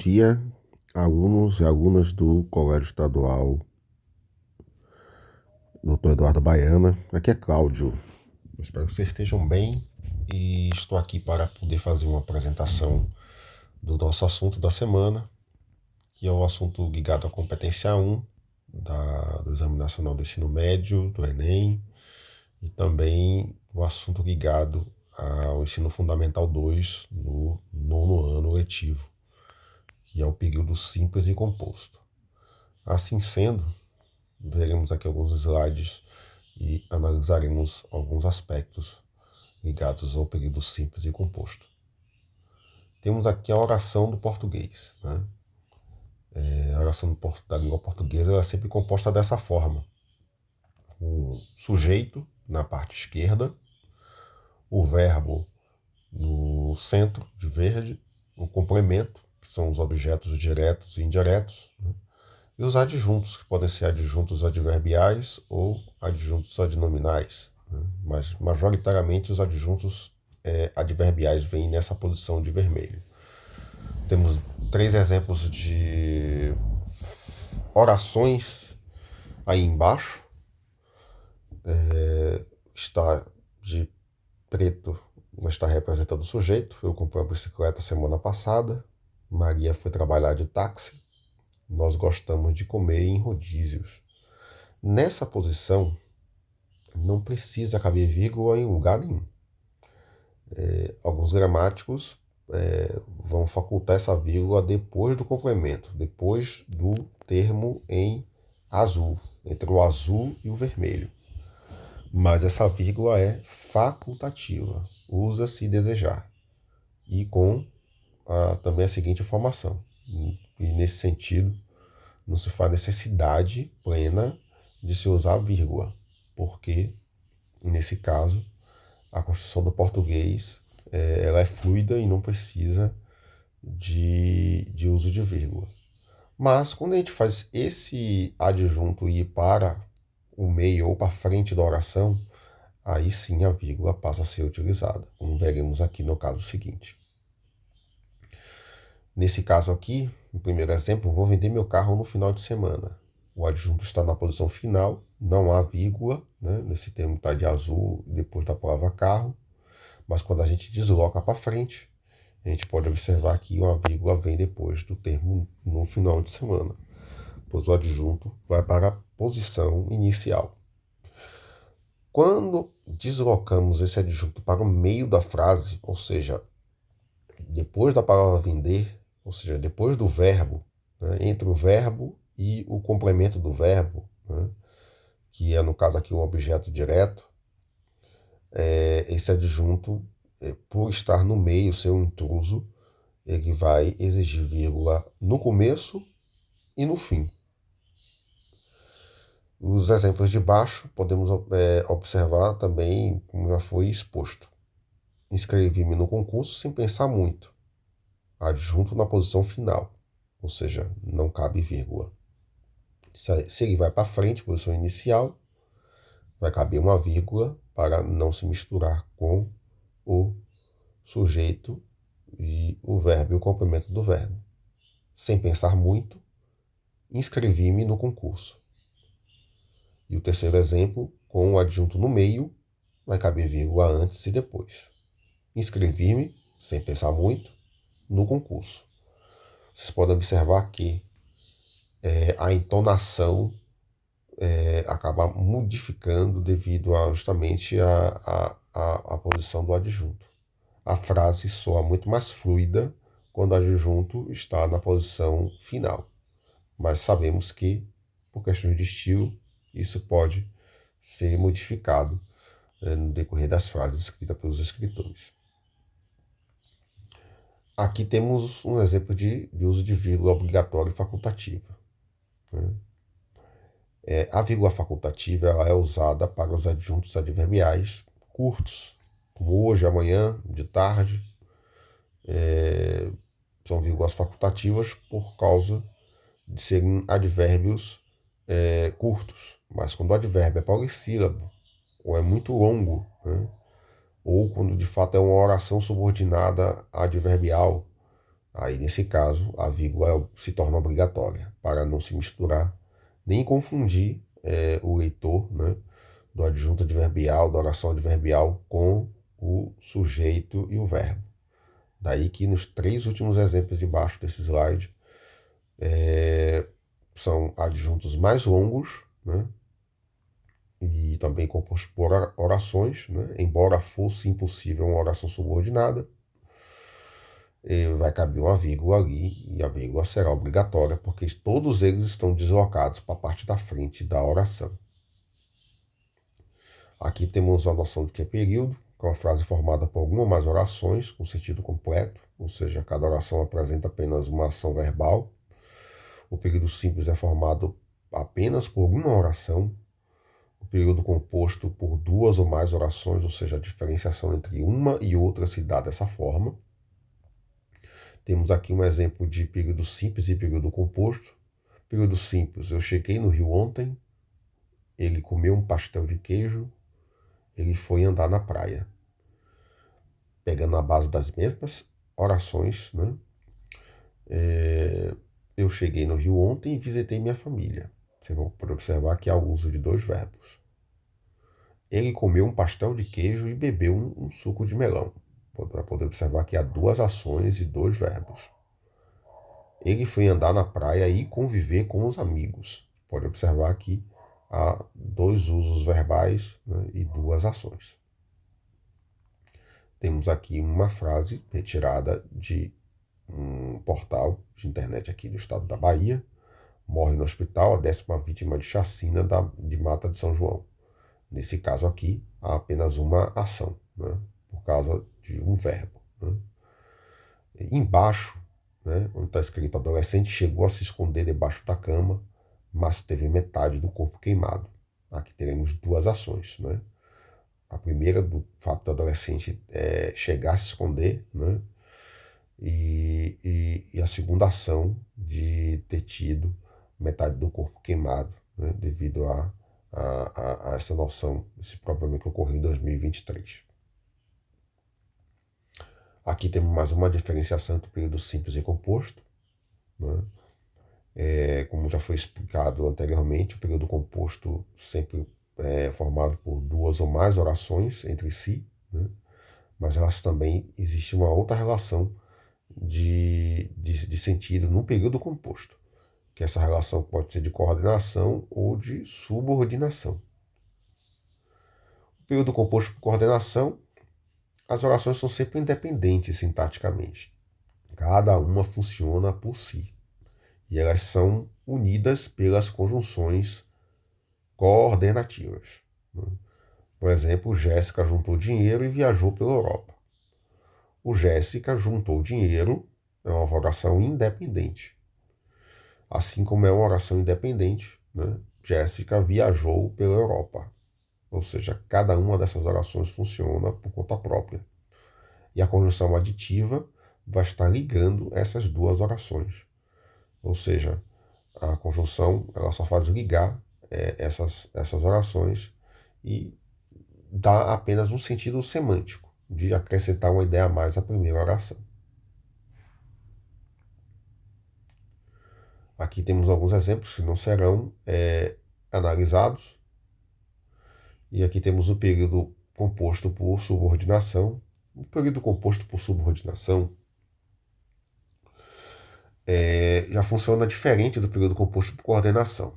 dia, alunos e alunas do Colégio Estadual Dr. Eduardo Baiana. Aqui é Cláudio. Eu espero que vocês estejam bem e estou aqui para poder fazer uma apresentação do nosso assunto da semana, que é o assunto ligado à competência 1 do Exame Nacional do Ensino Médio, do Enem, e também o assunto ligado ao Ensino Fundamental 2 no nono ano letivo, que é o período simples e composto. Assim sendo, veremos aqui alguns slides e analisaremos alguns aspectos ligados ao período simples e composto. Temos aqui a oração do português, né? A oração da língua portuguesa é sempre composta dessa forma: o sujeito na parte esquerda, o verbo no centro de verde, o complemento, que são os objetos diretos e indiretos, né? E os adjuntos, que podem ser adjuntos adverbiais ou adjuntos adnominais, né? Mas majoritariamente os adjuntos adverbiais vêm nessa posição de vermelho. Temos 3 exemplos de orações aí embaixo. Está de preto, está representando o sujeito. Eu comprei uma bicicleta semana passada. Maria foi trabalhar de táxi. Nós gostamos de comer em rodízios. Nessa posição, não precisa caber vírgula em lugar nenhum. Alguns gramáticos vão facultar essa vírgula depois do complemento, depois do termo em azul, entre o azul e o vermelho. Mas essa vírgula é facultativa, usa se desejar. E com também a seguinte informação: e nesse sentido, não se faz necessidade plena de se usar vírgula, porque, nesse caso, a construção do português ela é fluida e não precisa de uso de vírgula. Mas, quando a gente faz esse adjunto ir para o meio ou para frente da oração, aí sim a vírgula passa a ser utilizada, como veremos aqui no caso seguinte. Nesse caso aqui, no primeiro exemplo, vou vender meu carro no final de semana. O adjunto está na posição final, não há vírgula, né? Nesse termo está de azul depois da palavra carro, mas quando a gente desloca para frente, a gente pode observar que uma vírgula vem depois do termo no final de semana, pois o adjunto vai para a posição inicial. Quando deslocamos esse adjunto para o meio da frase, ou seja, depois da palavra vender, ou seja, depois do verbo, né, entre o verbo e o complemento do verbo, né, que é no caso aqui um objeto direto, esse adjunto, por estar no meio, ser um intruso, ele vai exigir vírgula no começo e no fim. Os exemplos de baixo podemos observar também, como já foi exposto. Inscrevi-me no concurso sem pensar muito. Adjunto na posição final, ou seja, não cabe vírgula. Se ele vai para frente, posição inicial, vai caber uma vírgula para não se misturar com o sujeito e o verbo e o complemento do verbo. Sem pensar muito, inscrevi-me no concurso. E o terceiro exemplo, com o adjunto no meio, vai caber vírgula antes e depois. Inscrevi-me, sem pensar muito, no concurso. Vocês podem observar que a entonação acaba modificando devido justamente a posição do adjunto. A frase soa muito mais fluida quando o adjunto está na posição final. Mas sabemos que, por questões de estilo, isso pode ser modificado no decorrer das frases escritas pelos escritores. Aqui temos um exemplo de uso de vírgula obrigatória e facultativa. A vírgula facultativa ela é usada para os adjuntos adverbiais curtos, como hoje, amanhã, de tarde. São vírgulas facultativas por causa de serem advérbios curtos. Mas quando o advérbio é polissílabo, ou é muito longo, né? Ou quando de fato é uma oração subordinada adverbial, Aí, nesse caso, a vírgula se torna obrigatória para não se misturar nem confundir o leitor, né, do adjunto adverbial, da oração adverbial com o sujeito e o verbo. Daí que nos 3 últimos exemplos de baixo desse slide são adjuntos mais longos, né, e também compostos por orações, né, embora fosse impossível uma oração subordinada, vai caber uma vírgula ali e a vírgula será obrigatória porque todos eles estão deslocados para a parte da frente da oração. Aqui temos a noção do que é período, que é uma frase formada por alguma ou mais orações com sentido completo, ou seja, cada oração apresenta apenas uma ação verbal. O período simples é formado apenas por uma oração. O período composto por 2 ou mais orações, ou seja, a diferenciação entre uma e outra se dá dessa forma. Temos aqui um exemplo de período simples e período composto. Período simples, eu cheguei no Rio ontem, ele comeu um pastel de queijo, ele foi andar na praia. Pegando a base das mesmas orações, né? Eu cheguei no Rio ontem e visitei minha família. Você pode observar que há o uso de 2 verbos. Ele comeu um pastel de queijo e bebeu um suco de melão. Para poder observar que há 2 ações e 2 verbos. Ele foi andar na praia e conviver com os amigos. Pode observar que há 2 usos verbais, né, e 2 ações. Temos aqui uma frase retirada de um portal de internet aqui do estado da Bahia. Morre no hospital a 10ª vítima de chacina de Mata de São João. Nesse caso aqui, há apenas uma ação, né, por causa de um verbo. Né. Embaixo, né, onde está escrito: adolescente chegou a se esconder debaixo da cama, mas teve metade do corpo queimado. Aqui teremos 2 ações. Né. A primeira, do fato do adolescente chegar a se esconder, né, e a segunda ação de ter tido metade do corpo queimado, né, devido a essa noção, esse problema que ocorreu em 2023. Aqui temos mais uma diferenciação entre período simples e composto. Né? Como já foi explicado anteriormente, o período composto sempre é formado por 2 ou mais orações entre si, né? Mas elas também existe uma outra relação de sentido no período composto, que essa relação pode ser de coordenação ou de subordinação. O período composto por coordenação, as orações são sempre independentes sintaticamente. Cada uma funciona por si. E elas são unidas pelas conjunções coordenativas. Por exemplo, Jéssica juntou dinheiro e viajou pela Europa. O Jéssica juntou dinheiro é uma oração independente. Assim como é uma oração independente, né? Jéssica viajou pela Europa. Ou seja, cada uma dessas orações funciona por conta própria. E a conjunção aditiva vai estar ligando essas 2 orações. Ou seja, a conjunção ela só faz ligar essas orações e dá apenas um sentido semântico, de acrescentar uma ideia a mais à primeira oração. Aqui temos alguns exemplos que não serão analisados. E aqui temos o período composto por subordinação. O período composto por subordinação já funciona diferente do período composto por coordenação,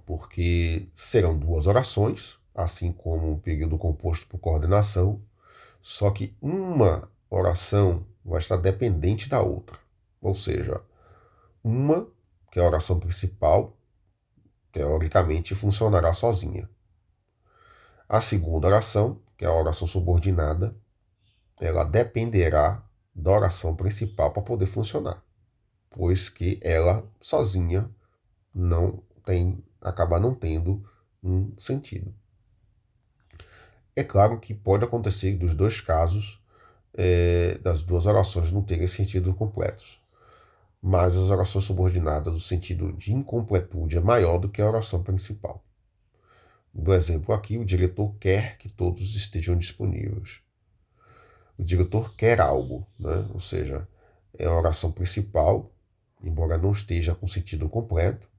porque serão 2 orações, assim como o período composto por coordenação, só que uma oração vai estar dependente da outra. Ou seja, uma, que é a oração principal, teoricamente funcionará sozinha. A segunda oração, que é a oração subordinada, ela dependerá da oração principal para poder funcionar, pois que ela sozinha acaba não tendo um sentido. É claro que pode acontecer dos 2 casos, das 2 orações não terem sentido completos, mas as orações subordinadas, o sentido de incompletude é maior do que a oração principal. No exemplo aqui, o diretor quer que todos estejam disponíveis. O diretor quer algo, né? Ou seja, é a oração principal, embora não esteja com sentido completo,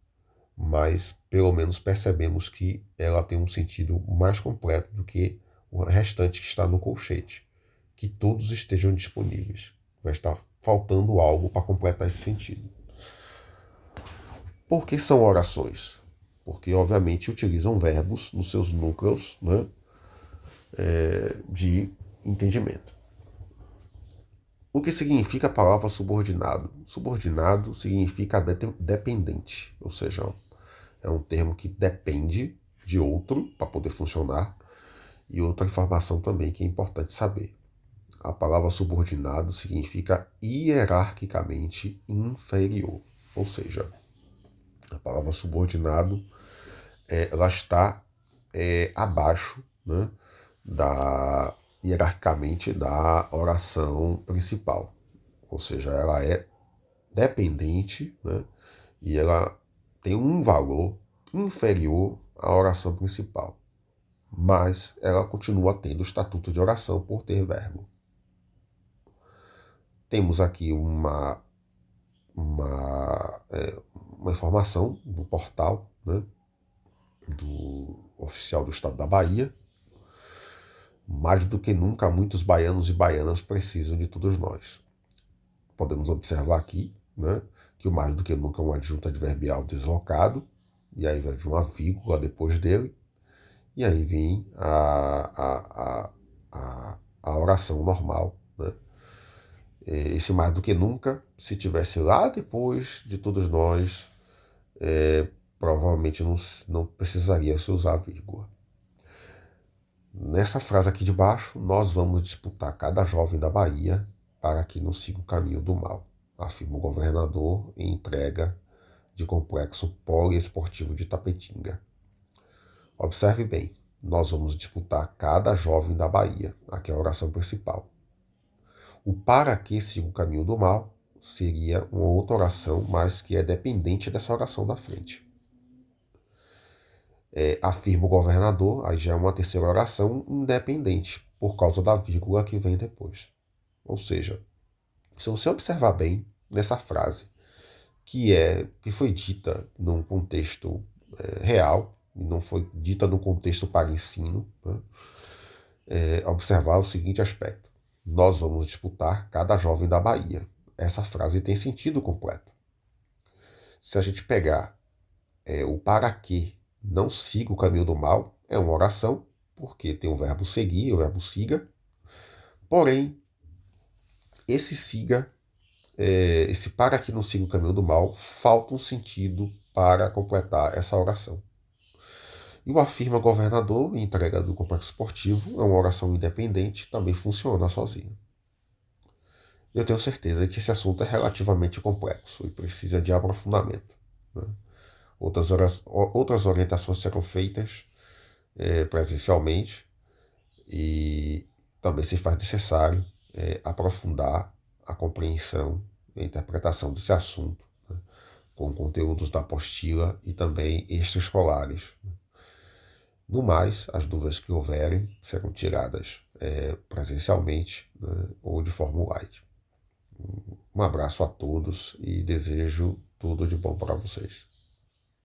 mas pelo menos percebemos que ela tem um sentido mais completo do que o restante que está no colchete. Que todos estejam disponíveis. Vai estar faltando algo para completar esse sentido. Por que são orações? Porque, obviamente, utilizam verbos nos seus núcleos, né, de entendimento. O que significa a palavra subordinado? Subordinado significa dependente, ou seja, é um termo que depende de outro para poder funcionar. E outra informação também que é importante saber. A palavra subordinado significa hierarquicamente inferior, ou seja, a palavra subordinado ela está abaixo, né, hierarquicamente da oração principal. Ou seja, ela é dependente, né, e ela tem um valor inferior à oração principal. Mas ela continua tendo o estatuto de oração por ter verbo. Temos aqui uma informação no portal, né, do oficial do estado da Bahia. Mais do que nunca, muitos baianos e baianas precisam de todos nós. Podemos observar aqui, né, que o mais do que nunca é um adjunto adverbial deslocado, e aí vai vir uma vírgula depois dele, e aí vem a oração normal, né? Esse mais do que nunca, se tivesse lá depois de todos nós, provavelmente não precisaria se usar vírgula. Nessa frase aqui de baixo, nós vamos disputar cada jovem da Bahia para que não siga o caminho do mal, afirma o governador em entrega de complexo poliesportivo de Tapetinga. Observe bem, nós vamos disputar cada jovem da Bahia, aqui é a oração principal. O para que siga o caminho do mal seria uma outra oração, mas que é dependente dessa oração da frente. Afirma o governador, aí já é uma terceira oração independente, por causa da vírgula que vem depois. Ou seja, se você observar bem nessa frase, que foi dita num contexto real, e não foi dita num contexto para ensino, né, observar o seguinte aspecto. Nós vamos disputar cada jovem da Bahia. Essa frase tem sentido completo. Se a gente pegar o para que não siga o caminho do mal, é uma oração, porque tem o verbo seguir, o verbo siga. Porém, esse siga, esse para que não siga o caminho do mal, falta um sentido para completar essa oração. E o afirma governador, em entrega do complexo esportivo, é uma oração independente, também funciona sozinho. Eu tenho certeza que esse assunto é relativamente complexo e precisa de aprofundamento, né? Outras orientações serão feitas presencialmente e também se faz necessário aprofundar a compreensão e a interpretação desse assunto, né, com conteúdos da apostila e também extraescolares. No mais, as dúvidas que houverem serão tiradas presencialmente, né, ou de forma online. Um abraço a todos e desejo tudo de bom para vocês.